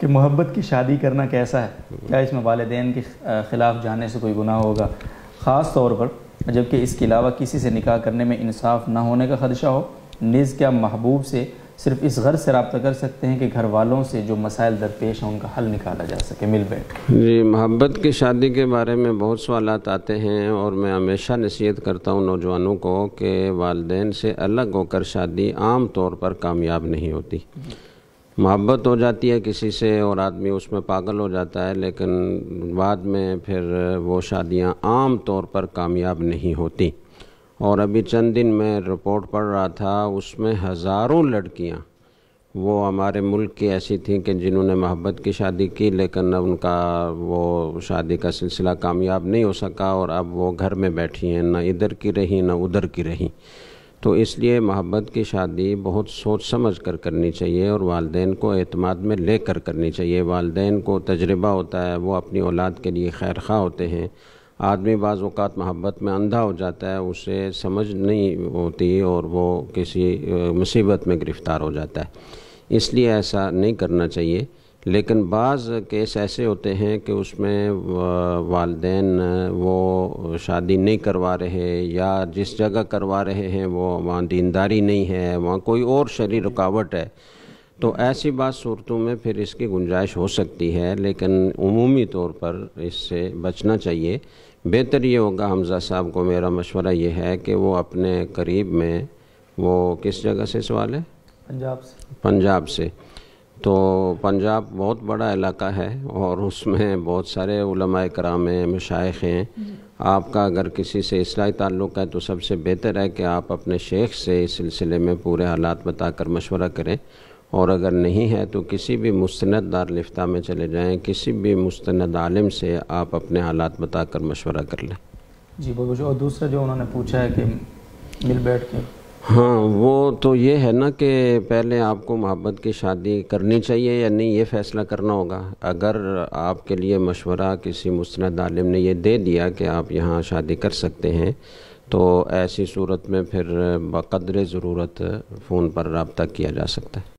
کہ محبت کی شادی کرنا کیسا ہے؟ کیا اس میں والدین کے خلاف جانے سے کوئی گناہ ہوگا، خاص طور پر جبکہ اس کے علاوہ کسی سے نکاح کرنے میں انصاف نہ ہونے کا خدشہ ہو؟ نیز کیا محبوب سے صرف اس غرض سے رابطہ کر سکتے ہیں کہ گھر والوں سے جو مسائل درپیش ہیں ان کا حل نکالا جا سکے مل بیٹھ؟ جی، محبت کی شادی کے بارے میں بہت سوالات آتے ہیں، اور میں ہمیشہ نصیحت کرتا ہوں نوجوانوں کو کہ والدین سے الگ ہو کر شادی عام طور پر کامیاب نہیں ہوتی۔ محبت ہو جاتی ہے کسی سے اور آدمی اس میں پاگل ہو جاتا ہے، لیکن بعد میں پھر وہ شادیاں عام طور پر کامیاب نہیں ہوتی۔ اور ابھی چند دن میں رپورٹ پڑھ رہا تھا، اس میں ہزاروں لڑکیاں وہ ہمارے ملک کی ایسی تھیں کہ جنہوں نے محبت کی شادی کی، لیکن ان کا وہ شادی کا سلسلہ کامیاب نہیں ہو سکا، اور اب وہ گھر میں بیٹھی ہیں، نہ ادھر کی رہیں نہ ادھر کی رہیں۔ تو اس لیے محبت کی شادی بہت سوچ سمجھ کر کرنی چاہیے، اور والدین کو اعتماد میں لے کر کرنی چاہیے۔ والدین کو تجربہ ہوتا ہے، وہ اپنی اولاد کے لیے خیر خواہ ہوتے ہیں۔ آدمی بعض اوقات محبت میں اندھا ہو جاتا ہے، اسے سمجھ نہیں ہوتی اور وہ کسی مصیبت میں گرفتار ہو جاتا ہے۔ اس لیے ایسا نہیں کرنا چاہیے، لیکن بعض کیس ایسے ہوتے ہیں کہ اس میں والدین وہ شادی نہیں کروا رہے، یا جس جگہ کروا رہے ہیں وہ وہاں دینداری نہیں ہے، وہاں کوئی اور شرعی رکاوٹ ہے، تو ایسی بعض صورتوں میں پھر اس کی گنجائش ہو سکتی ہے، لیکن عمومی طور پر اس سے بچنا چاہیے۔ بہتر یہ ہوگا، حمزہ صاحب کو میرا مشورہ یہ ہے کہ وہ اپنے قریب میں، وہ کس جگہ سے سوال ہے؟ پنجاب سے۔ پنجاب سے۔ تو پنجاب بہت بڑا علاقہ ہے، اور اس میں بہت سارے علماء کرام ہیں، مشائخ ہیں۔ آپ کا اگر کسی سے اصلاحی تعلق ہے تو سب سے بہتر ہے کہ آپ اپنے شیخ سے اس سلسلے میں پورے حالات بتا کر مشورہ کریں، اور اگر نہیں ہے تو کسی بھی مستند دارالفتہ میں چلے جائیں، کسی بھی مستند عالم سے آپ اپنے حالات بتا کر مشورہ کر لیں۔ جی بہت، اور دوسرا جو انہوں نے پوچھا ہے کہ مل بیٹھ کے، ہاں، وہ تو یہ ہے نا کہ پہلے آپ کو محبت کی شادی کرنی چاہیے یا نہیں، یہ فیصلہ کرنا ہوگا۔ اگر آپ کے لیے مشورہ کسی مستند عالم نے یہ دے دیا کہ آپ یہاں شادی کر سکتے ہیں، تو ایسی صورت میں پھر بقدر ضرورت فون پر رابطہ کیا جا سکتا ہے۔